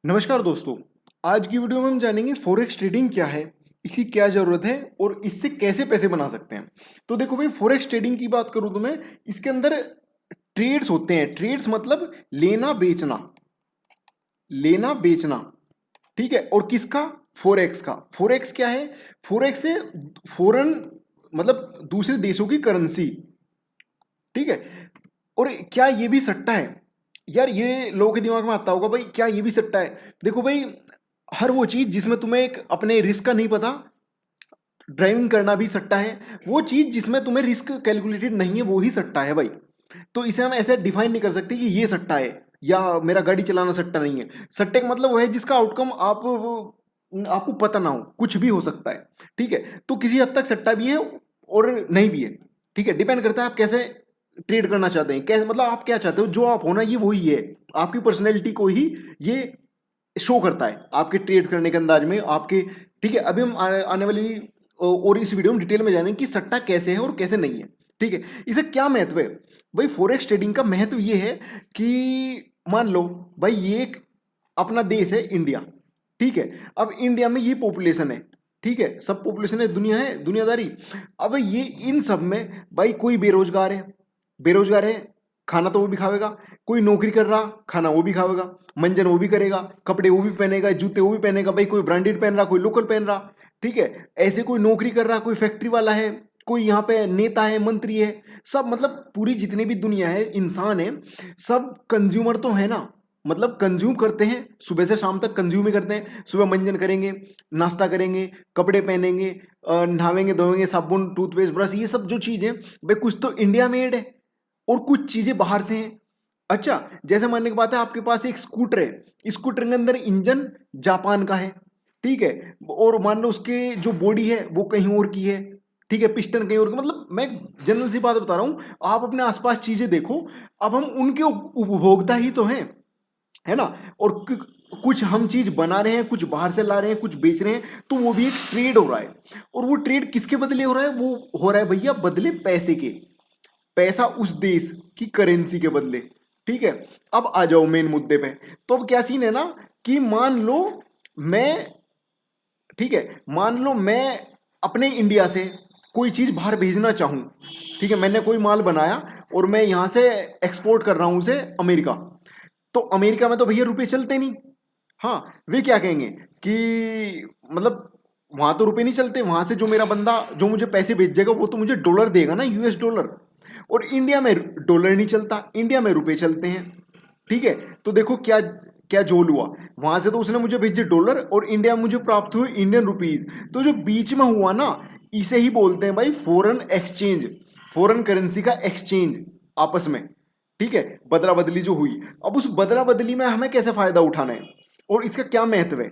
नमस्कार दोस्तों। आज की वीडियो में हम जानेंगे फॉरेक्स ट्रेडिंग क्या है, इसकी क्या ज़रूरत है और इससे कैसे पैसे बना सकते हैं। तो देखो भाई, फॉरेक्स ट्रेडिंग की बात करूं तो मैं इसके अंदर ट्रेड्स होते हैं। ट्रेड्स मतलब लेना बेचना, लेना बेचना। ठीक है। और किसका? फॉरेक्स का। फॉरेक्स क्या है? फॉरेक्स है फॉरेन, मतलब दूसरे देशों की करेंसी। ठीक है। और क्या ये भी सट्टा है? यार ये लोगों के दिमाग में आता होगा, भाई क्या ये भी सट्टा है? देखो भाई, हर वो चीज जिसमें तुम्हें एक अपने रिस्क का नहीं पता, ड्राइविंग करना भी सट्टा है। वो चीज जिसमें तुम्हें रिस्क कैलकुलेटेड नहीं है वो ही सट्टा है भाई। तो इसे हम ऐसे डिफाइन नहीं कर सकते कि ये सट्टा है या मेरा गाड़ी चलाना सट्टा नहीं है। सट्टे का मतलब वो है जिसका आउटकम आपको पता ना हो, कुछ भी हो सकता है। ठीक है। तो किसी हद तक सट्टा भी है और नहीं भी है। ठीक है। डिपेंड करता है आप कैसे ट्रेड करना चाहते हैं, कैसे, मतलब आप क्या चाहते हो। जो आप होना ये वही है, आपकी पर्सनैलिटी को ही ये शो करता है आपके ट्रेड करने के अंदाज में आपके। ठीक है। अभी हम आने वाली और इस वीडियो में डिटेल में जानेंगे कि सट्टा कैसे है और कैसे नहीं है। ठीक है। इसे क्या महत्व है भाई? फॉरेक्स ट्रेडिंग का महत्व ये है कि मान लो भाई, ये एक अपना देश है इंडिया। ठीक है। अब इंडिया में ये पॉपुलेशन है। ठीक है। सब पॉपुलेशन है, दुनिया है, दुनियादारी। अब ये इन सब में भाई कोई बेरोजगार है, बेरोजगार है, खाना तो वो भी खाएगा। कोई नौकरी कर रहा, खाना वो भी खाएगा, मंजन वो भी करेगा, कपड़े वो भी पहनेगा, जूते वो भी पहनेगा। भाई कोई ब्रांडेड पहन रहा, कोई लोकल पहन रहा। ठीक है। ऐसे कोई नौकरी कर रहा, कोई फैक्ट्री वाला है, कोई यहाँ पे नेता है, मंत्री है। सब मतलब पूरी जितनी भी दुनिया है, इंसान है, सब कंज्यूमर तो है ना। मतलब कंज्यूम करते हैं, सुबह से शाम तक कंज्यूम ही करते हैं। सुबह मंजन करेंगे, नाश्ता करेंगे, कपड़े पहनेंगे, नहावेंगे धोएंगे, साबुन, टूथपेस्ट, ब्रश, ये सब जो चीज़ें भाई कुछ तो इंडिया मेड है और कुछ चीजें बाहर से हैं। अच्छा, जैसे मानने की बात है, आपके पास एक स्कूटर है, स्कूटर के अंदर इंजन जापान का है। ठीक है। और मान लो उसके जो बॉडी है वो कहीं और की है। ठीक है। पिस्टन कहीं और की, मतलब मैं जनरल सी बात बता रहा हूं। आप अपने आसपास चीजें देखो, अब हम उनके उपभोक्ता ही तो हैं, है ना। और कुछ हम चीज बना रहे हैं, कुछ बाहर से ला रहे हैं, कुछ बेच रहे हैं, तो वो भी एक ट्रेड हो रहा है। और वो ट्रेड किसके बदले हो रहा है? वो हो रहा है भैया बदले पैसे के। पैसा उस देश की करेंसी के बदले। ठीक है। अब आ जाओ मेन मुद्दे पे। तो अब क्या सीन है ना कि मान लो मैं, ठीक है, मान लो मैं अपने इंडिया से कोई चीज बाहर भेजना चाहूं। ठीक है। मैंने कोई माल बनाया और मैं यहां से एक्सपोर्ट कर रहा हूं उसे अमेरिका। तो अमेरिका में तो भैया रुपए चलते नहीं। हाँ। वे क्या कहेंगे कि मतलब वहां तो रुपए नहीं चलते, वहां से जो मेरा बंदा जो मुझे पैसे भेजेगा वो तो मुझे डॉलर देगा ना, यूएस डॉलर। और इंडिया में डॉलर नहीं चलता, इंडिया में रुपए चलते हैं। ठीक है। तो देखो क्या क्या जोल हुआ। वहां से तो उसने मुझे भेजे डॉलर और इंडिया में मुझे प्राप्त हुए इंडियन रुपीज। तो जो बीच में हुआ ना, इसे ही बोलते हैं भाई फॉरेन एक्सचेंज, फॉरेन करेंसी का एक्सचेंज आपस में। ठीक है। बदला बदली जो हुई, अब उस बदला बदली में हमें कैसे फायदा उठाना है और इसका क्या महत्व है,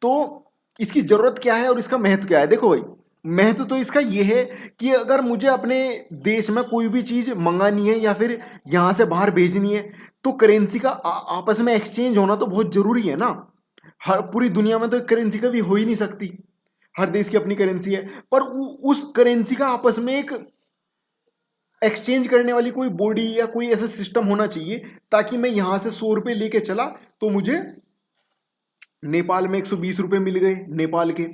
तो इसकी जरूरत क्या है और इसका महत्व क्या है। देखो भाई, महत्व तो इसका यह है कि अगर मुझे अपने देश में कोई भी चीज मंगानी है या फिर यहां से बाहर भेजनी है, तो करेंसी का आपस में एक्सचेंज होना तो बहुत जरूरी है ना। हर पूरी दुनिया में तो करेंसी कभी हो ही नहीं सकती, हर देश की अपनी करेंसी है। पर उस करेंसी का आपस में एक एक्सचेंज करने वाली कोई बॉडी या कोई ऐसा सिस्टम होना चाहिए, ताकि मैं यहां से 100 रुपए लेके चला तो मुझे नेपाल में 120 रुपए मिल गए नेपाल के।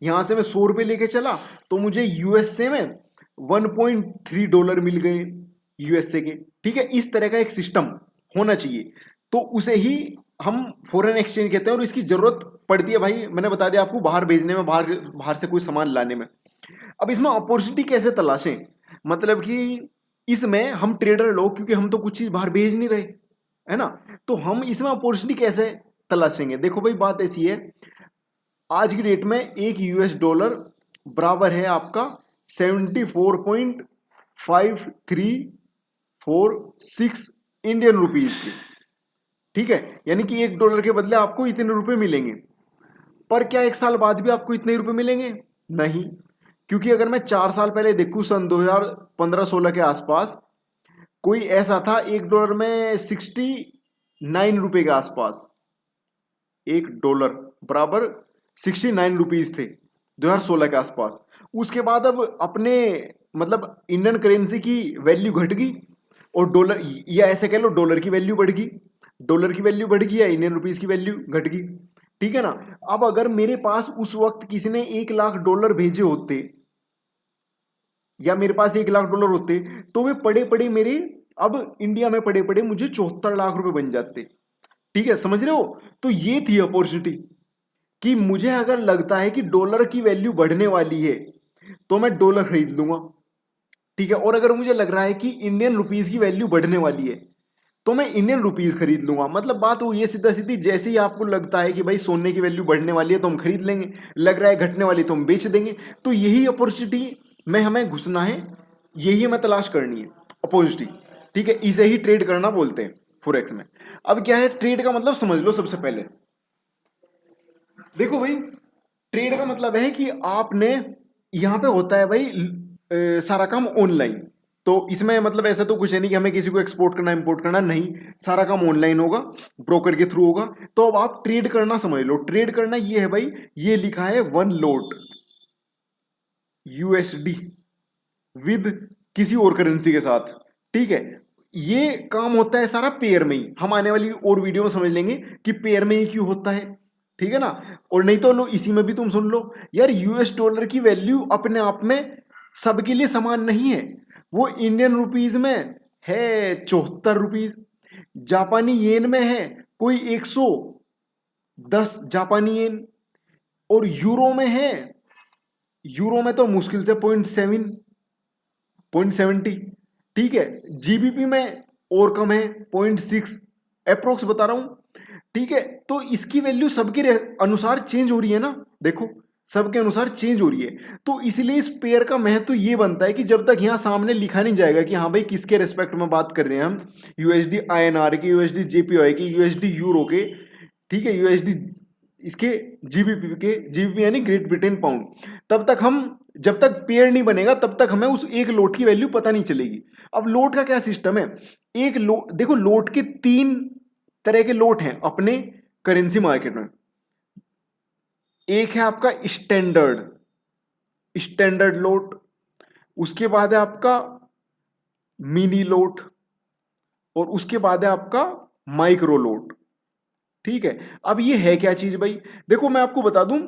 यहां से मैं 100 रुपए लेके चला तो मुझे यूएसए में $1.3 मिल गए यूएसए के। ठीक है। इस तरह का एक सिस्टम होना चाहिए, तो उसे ही हम फॉरेन एक्सचेंज कहते हैं। और इसकी जरूरत पड़ती है भाई, मैंने बता दिया आपको, बाहर भेजने में, बाहर बाहर से कोई सामान लाने में। अब इसमें अपॉर्चुनिटी कैसे तलाशें, मतलब कि इसमें हम ट्रेडर लोग, क्योंकि हम तो कुछ चीज बाहर भेज नहीं रहे, है ना, तो हम इसमें अपॉर्चुनिटी कैसे तलाशेंगे। देखो भाई, बात ऐसी है, आज की डेट में एक यूएस डॉलर बराबर है आपका 74.5346 इंडियन रुपीज के। ठीक है। यानी कि $1 के बदले आपको इतने रुपए मिलेंगे। पर क्या एक साल बाद भी आपको इतने रुपए मिलेंगे? नहीं। क्योंकि अगर मैं 4 साल पहले देखूं, सन 2015-16 के आसपास, कोई ऐसा था $1 में 69 रुपए के आसपास। $1 बराबर 69 रुपीज थे 2016 के आसपास। उसके बाद अब अपने मतलब इंडियन करेंसी की वैल्यू घट गई और डॉलर, या ऐसे कह लो डॉलर की वैल्यू बढ़ गई। डॉलर की वैल्यू बढ़ गई या इंडियन रुपीज की वैल्यू घट गई, ठीक है ना। अब अगर मेरे पास उस वक्त किसी ने 1 लाख डॉलर भेजे होते या मेरे पास 1 लाख डॉलर होते तो वे पड़े पड़े मेरे अब इंडिया में पड़े पड़े मुझे 74 लाख रुपए बन जाते। ठीक है, समझ रहे हो। तो ये थी अपॉर्चुनिटी कि मुझे अगर लगता है कि डॉलर की वैल्यू बढ़ने वाली है तो मैं डॉलर खरीद लूंगा, ठीक है। और अगर मुझे लग रहा है कि इंडियन रुपीज की वैल्यू बढ़ने वाली है तो मैं इंडियन रुपीज खरीद लूंगा। मतलब बात वो ये सीधा सीधी, जैसे ही आपको लगता है कि भाई सोने की वैल्यू बढ़ने वाली है तो हम खरीद लेंगे, लग रहा है घटने वाली तो हम बेच देंगे। तो यही अपॉर्चुनिटी में हमें घुसना है, यही हमें तलाश करनी है, अपॉर्चुनिटी। ठीक है, इसे ही ट्रेड करना बोलते हैं फॉरेक्स में। अब क्या है ट्रेड का मतलब, समझ लो। सबसे पहले देखो भाई, ट्रेड का मतलब है कि आपने यहां पे होता है भाई सारा काम ऑनलाइन। तो इसमें मतलब ऐसा तो कुछ है नहीं कि हमें किसी को एक्सपोर्ट करना इंपोर्ट करना, नहीं, सारा काम ऑनलाइन होगा, ब्रोकर के थ्रू होगा। तो अब आप ट्रेड करना समझ लो। ट्रेड करना ये है भाई, ये लिखा है 1 लॉट यूएसडी विद किसी और करेंसी के साथ, ठीक है। ये काम होता है सारा पेयर में ही, हम आने वाली और वीडियो में समझ लेंगे कि पेयर में ही क्यों होता है, ठीक है ना। और नहीं तो लो इसी में भी तुम सुन लो यार, यूएस डॉलर की वैल्यू अपने आप में सबके लिए समान नहीं है। वो इंडियन रुपीज में है 74 रुपीज, जापानी येन में है कोई 110 जापानी येन, और यूरो में है, यूरो में तो मुश्किल से 0.70, ठीक है। जीबीपी में और कम है 0.6 अप्रोक्स बता रहा हूं, ठीक है। तो इसकी वैल्यू सबके अनुसार चेंज हो रही है ना, देखो सबके अनुसार चेंज हो रही है। तो इसलिए इस पेयर का महत्व तो ये बनता है कि जब तक यहां सामने लिखा नहीं जाएगा कि हाँ भाई किसके रेस्पेक्ट में बात कर रहे हैं हम, यूएसडी आईएनआर के, यूएसडी जेपीवाई के, यूएसडी यूरो के, ठीक है, यूएसडी इसके, जीबीपी के, जीबीपी यानी ग्रेट ब्रिटेन पाउंड, तब तक हम, जब तक पेयर नहीं बनेगा तब तक हमें उस एक लोट की वैल्यू पता नहीं चलेगी। अब लोट का क्या सिस्टम है, एक लोट देखो, लोट के 3 तरह के लोट हैं अपने करेंसी मार्केट में। एक है आपका स्टैंडर्ड, स्टैंडर्ड लोट, उसके बाद है आपका मिनी लोट, और उसके बाद है आपका माइक्रो लोट, ठीक है। अब ये है क्या चीज भाई, देखो मैं आपको बता दूं,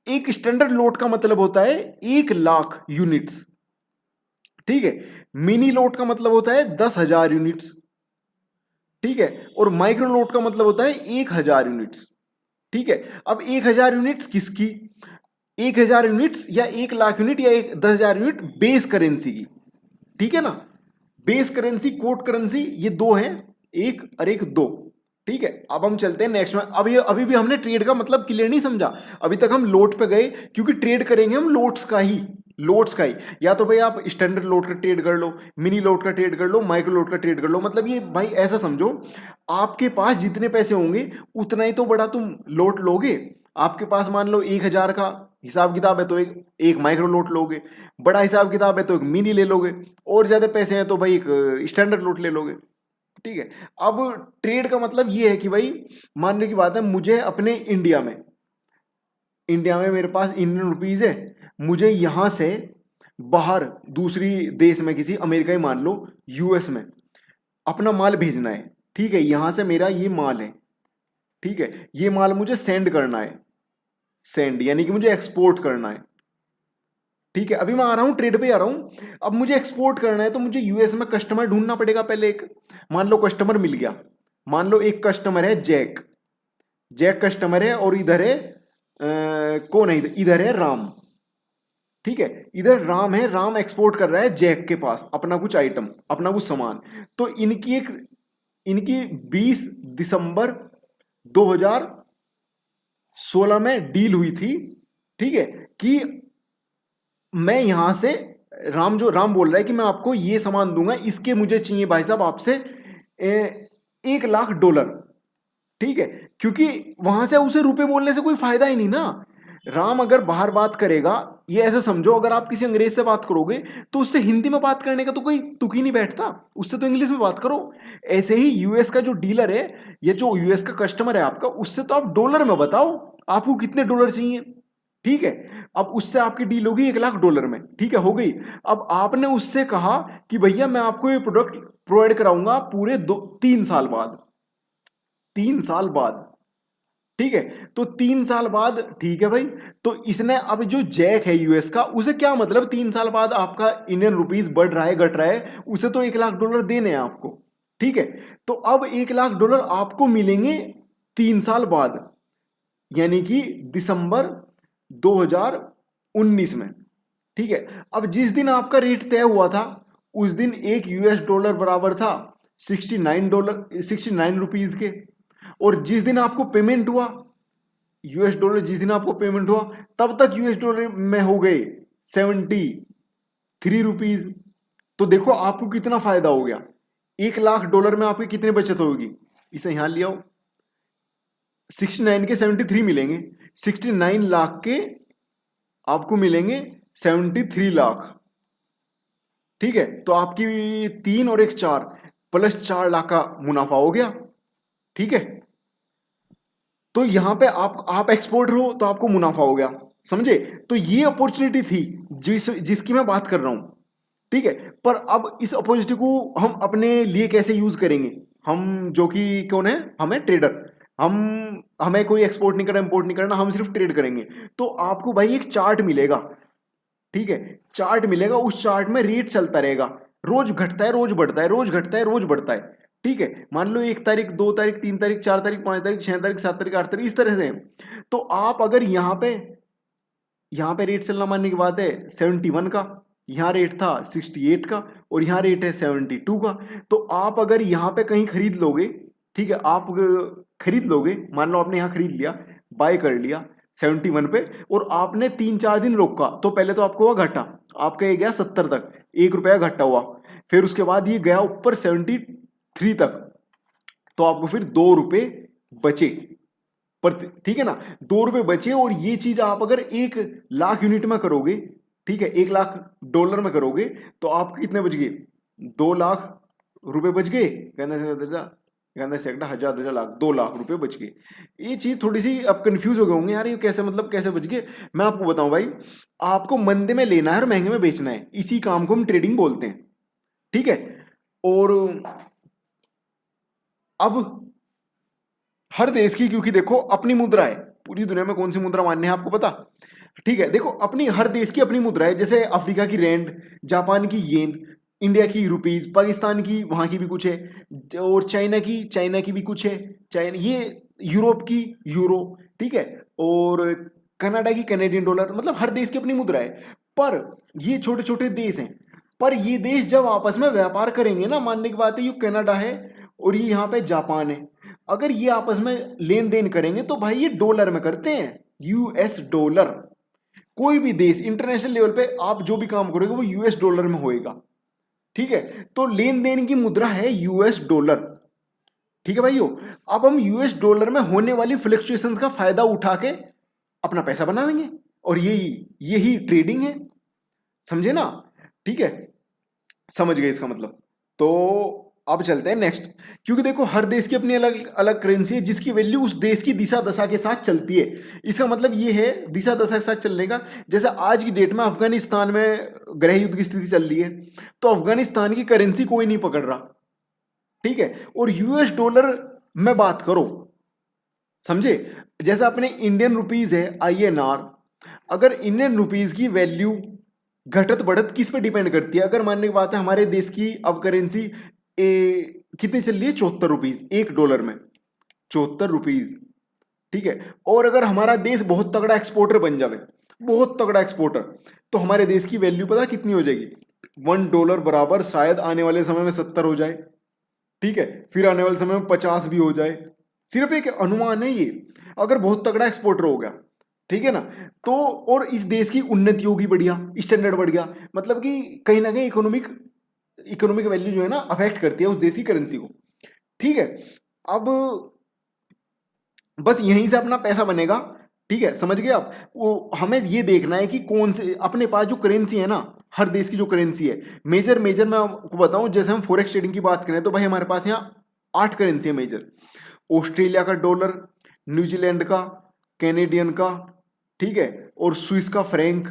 एक स्टैंडर्ड लोट का मतलब होता है 1 लाख यूनिट्स, ठीक है। मिनी लोट का मतलब होता है 10,000 यूनिट्स, ठीक है। और माइक्रो लोट का मतलब होता है 1,000 यूनिट्स, ठीक है। अब 1,000 यूनिट्स किसकी, 1,000 यूनिट्स या 1 लाख यूनिट या 10,000 यूनिट बेस करेंसी की, ठीक है ना। बेस करेंसी, कोट करेंसी, ये दो हैं, एक और एक दो, ठीक है। अब हम चलते हैं नेक्स्ट में। अभी भी हमने ट्रेड का मतलब क्लियर नहीं समझा, अभी तक हम लोट पे गए, क्योंकि ट्रेड करेंगे हम लोट्स का ही, लोट्स का ही। या तो भाई आप स्टैंडर्ड लोट का ट्रेड कर लो, मिनी लोट का ट्रेड कर लो, माइक्रो लोट का ट्रेड कर लो। मतलब ये भाई ऐसा समझो, आपके पास जितने पैसे होंगे उतना ही तो बड़ा तुम लोट लोगे। आपके पास मान लो 1,000 का हिसाब किताब है तो एक माइक्रो लोट लोगे, बड़ा हिसाब किताब है तो एक मिनी ले लोगे, और ज्यादा पैसे हैं तो भाई एक स्टैंडर्ड लोट ले लोगे, ठीक है। अब ट्रेड का मतलब ये है कि भाई मानने की बात है, मुझे अपने इंडिया में मेरे पास इंडियन रुपीज है, मुझे यहां से बाहर दूसरी देश में, किसी अमेरिका ही मान लो, यूएस में अपना माल भेजना है, ठीक है। यहां से मेरा ये माल है, ठीक है, ये माल मुझे सेंड करना है, सेंड यानी कि मुझे एक्सपोर्ट करना है, ठीक है। अभी मैं आ रहा हूं, ट्रेड पे आ रहा हूं। अब मुझे एक्सपोर्ट करना है तो मुझे यूएस में कस्टमर ढूंढना पड़ेगा पहले एक। मान लो कस्टमर मिल गया, मान लो एक कस्टमर है जैक, जैक कस्टमर है, और इधर है कौन है, इधर है राम, ठीक है। इधर राम है, राम एक्सपोर्ट कर रहा है जैक के पास अपना कुछ आइटम, अपना कुछ सामान। तो इनकी 20 दिसंबर 2016 में डील हुई थी, ठीक है, कि मैं यहां से, राम बोल रहा है कि मैं आपको ये सामान दूंगा, इसके मुझे चाहिए भाई साहब आपसे 1 लाख डॉलर, ठीक है। क्योंकि वहां से उसे रुपए बोलने से कोई फायदा ही नहीं ना। राम अगर बाहर बात करेगा, ये ऐसे समझो, अगर आप किसी अंग्रेज से बात करोगे तो उससे हिंदी में बात करने का तो कोई तुक ही नहीं बैठता, उससे तो इंग्लिश में बात करो। ऐसे ही यूएस का जो डीलर है, ये जो यूएस का कस्टमर है आपका, उससे तो आप डॉलर में बताओ आपको कितने डॉलर चाहिए, ठीक है। अब उससे आपकी डील होगी 1 लाख डॉलर में, ठीक है, हो गई। अब आपने उससे कहा कि भैया मैं आपको ये प्रोडक्ट प्रोवाइड कराऊंगा पूरे 3 साल बाद, 3 साल बाद, ठीक है। तो 3 साल बाद, ठीक है भाई। तो इसने अब जो जैक है यूएस का, उसे क्या मतलब 3 साल बाद आपका इंडियन रुपीस बढ़ रहा है घट रहा है, उसे तो $1 लाख देने हैं आपको, ठीक है। तो अब $1 लाख आपको मिलेंगे 3 साल बाद, यानी कि दिसंबर 2019 में, ठीक है। अब जिस दिन आपका रेट तय हुआ था, उस दिन एक यूएस डॉलर बराबर था $69 के। और जिस दिन आपको पेमेंट हुआ यूएस डॉलर, जिस दिन आपको पेमेंट हुआ तब तक यूएस डॉलर में हो गए $73। तो देखो आपको कितना फायदा हो गया। $1 लाख में आपकी कितनी बचत होगी, इसे यहां ले आओ। 69 के 73 मिलेंगे, 69 लाख के आपको मिलेंगे 73 लाख, ठीक है। तो आपकी 3 और 1 4 प्लस 4 लाख का मुनाफा हो गया, ठीक है। तो यहां पे आप एक्सपोर्टर हो तो आपको मुनाफा हो गया, समझे। तो ये अपॉर्चुनिटी थी जिसकी मैं बात कर रहा हूं, ठीक है। पर अब इस अपॉर्चुनिटी को हम अपने लिए कैसे यूज करेंगे, हम जो कि कौन है, हमें ट्रेडर, हमें कोई एक्सपोर्ट नहीं करना, इंपोर्ट नहीं करना, हम सिर्फ ट्रेड करेंगे। तो आपको भाई एक चार्ट मिलेगा, ठीक है। चार्ट मिलेगा, उस चार्ट में रेट चलता रहेगा, रोज घटता है रोज बढ़ता है, रोज घटता है रोज बढ़ता है, ठीक है। मान लो 1 तारीख, 2 तारीख, 3 तारीख, 4 तारीख, 5 तारीख, 6 तारीख, 7 तारीख, 8 तारीख, इस तरह से। तो आप अगर यहाँ पे रेट चलना मानने की बात है 71 का, यहाँ रेट था 68 का, और यहाँ रेट है 72 का। तो आप अगर यहाँ पे कहीं खरीद लोगे, ठीक है, आप खरीद लोगे, मान लो आपने यहाँ खरीद लिया, बाय कर लिया 71 पे, और आपने 3 4 दिन रोका, तो पहले तो आपको हुआ घाटा, आपका ये गया 70 तक, ₹1 घाटा हुआ। फिर उसके बाद ये गया ऊपर 73 तक, तो आपको फिर ₹2 बचे पर, ठीक है ना, ₹2 बचे। और ये चीज आप अगर 1 लाख यूनिट में करोगे, ठीक है, $1 लाख में करोगे, तो आपके कितने बच गए, ₹2 लाख बच गए, कहना सेकंड 1000 ₹2 लाख बच गए। ये चीज थोड़ी सी आप कंफ्यूज हो गए होंगे, यार ये कैसे, मतलब कैसे बच गए। मैं आपको बताऊं भाई, आपको मंदे में लेना है और महंगे में बेचना है, इसी काम को हम ट्रेडिंग बोलते हैं, ठीक है। और अब हर देश की, क्योंकि देखो अपनी मुद्रा है, पूरी दुनिया में कौन सी मुद्रा मान्य है आपको पता, ठीक है। देखो अपनी, हर देश की अपनी मुद्रा है, जैसे अफ्रीका की रैंड, जापान की येन, इंडिया की रुपीज, पाकिस्तान की वहां की भी कुछ है, और चाइना की भी कुछ है, चाइना, ये यूरोप की यूरो, ठीक है, और कनाडा की कैनेडियन डॉलर, मतलब हर देश की अपनी मुद्रा है। पर ये छोटे छोटे देश हैं, पर ये देश जब आपस में व्यापार करेंगे ना, मानने की बात है, ये कनाडा है और ये यहाँ पे जापान है, अगर ये आपस में लेन देन करेंगे तो भाई ये डॉलर में करते हैं, यूएस डॉलर। कोई भी देश इंटरनेशनल लेवल पे आप जो भी काम करोगे वो यूएस डॉलर में होएगा, ठीक है। तो लेन देन की मुद्रा है यूएस डॉलर, ठीक है भाइयों। अब हम यूएस डॉलर में होने वाली फ्लक्चुएशंस का फायदा उठा के अपना पैसा बनाएंगे, और यही ट्रेडिंग है, समझे ना, ठीक है, समझ गए इसका मतलब। तो अब चलते हैं नेक्स्ट, क्योंकि देखो हर देश की अपनी अलग अलग करेंसी है, जिसकी वैल्यू उस देश की दिशा दशा के साथ चलती है। इसका मतलब ये है दिशा दशा के साथ चलने का, जैसे आज की डेट में अफगानिस्तान में गृह युद्ध की स्थिति चल रही है, तो अफगानिस्तान की करेंसी कोई नहीं पकड़ रहा, ठीक है। और यूएस डॉलर में बात करो, समझे, जैसे अपने इंडियन रुपीज है INR, अगर इंडियन रुपीज की वैल्यू घटत बढ़त किस पे डिपेंड करती है, अगर मानने की बात है हमारे देश की अब करेंसी कितनी चल रही है, ₹74 $1 में, ₹74, ठीक है। और अगर हमारा देश बहुत तगड़ा एक्सपोर्टर बन जाए, बहुत तगड़ा एक्सपोर्टर, तो हमारे देश की वैल्यू पता कितनी हो जाएगी, $1 बराबर शायद आने वाले समय में 70 हो जाए, ठीक है, फिर आने वाले समय में 50 भी हो जाए, सिर्फ एक अनुमान है ये, अगर बहुत तगड़ा एक्सपोर्टर हो गया, ठीक है ना। तो और इस देश की उन्नति होगी, बढ़िया स्टैंडर्ड बढ़ गया, मतलब कि कहीं ना कहीं इकोनॉमिक वैल्यू जो है ना अफेक्ट करती है उस देश की करेंसी को, ठीक है। अब बस यहीं से अपना पैसा बनेगा, ठीक है, समझ गए आप। वो हमें ये देखना है कि कौन से अपने पास जो करेंसी है ना, हर देश की जो करेंसी है, मेजर मैं आपको बताऊं, जैसे हम फॉरेक्स ट्रेडिंग की बात करें तो भाई हमारे पास यहाँ 8 करेंसी है मेजर, ऑस्ट्रेलिया का डॉलर, न्यूजीलैंड का, कैनेडियन का, ठीक है, और स्विस का फ्रैंक,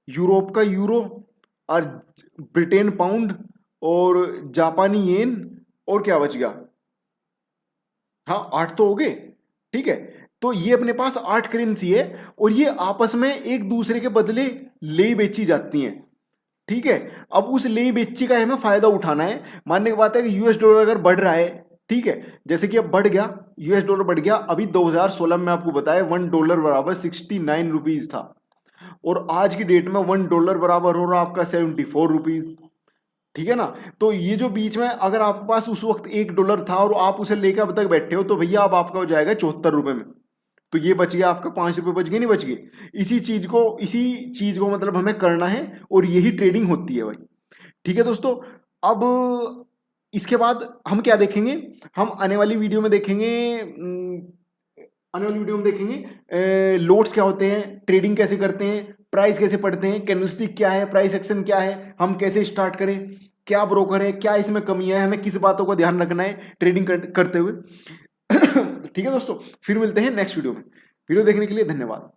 यूरोप का यूरो, और ब्रिटेन पाउंड, और जापानी येन, और क्या बच गया, हाँ 8 तो हो गए, ठीक है। तो ये अपने पास 8 करेंसी है और ये आपस में एक दूसरे के बदले ले बेची जाती हैं, ठीक है। अब उस ले बेची का हमें फायदा उठाना है। मानने की बात है कि यूएस डॉलर अगर बढ़ रहा है, ठीक है, जैसे कि अब बढ़ गया, यूएस डॉलर बढ़ गया, अभी 2016 में आपको बताया $1 बराबर 69 रुपीज था, और आज की डेट में $1 बराबर हो रहा आपका 74 रुपीज, ठीक है ना। तो ये जो बीच में अगर आपके पास उस वक्त $1 था और आप उसे लेकर अब तक बैठे हो, तो भैया अब आपका हो जाएगा 74 रुपए में। तो ये बच गया आपका, 5 रुपए बच गए, नहीं बच गए। इसी चीज को मतलब हमें करना है, और यही ट्रेडिंग होती है भाई, ठीक है दोस्तों। अब इसके बाद हम क्या देखेंगे, हम आने वाली वीडियो में देखेंगे लोड्स क्या होते हैं, ट्रेडिंग कैसे करते हैं, प्राइस कैसे पढ़ते हैं, कैंडलस्टिक क्या है, प्राइस एक्शन क्या है, हम कैसे स्टार्ट करें, क्या ब्रोकर है, क्या इसमें कमियां है, हमें किस बातों का ध्यान रखना है ट्रेडिंग करते हुए। ठीक है दोस्तों, फिर मिलते हैं नेक्स्ट वीडियो में। वीडियो देखने के लिए धन्यवाद।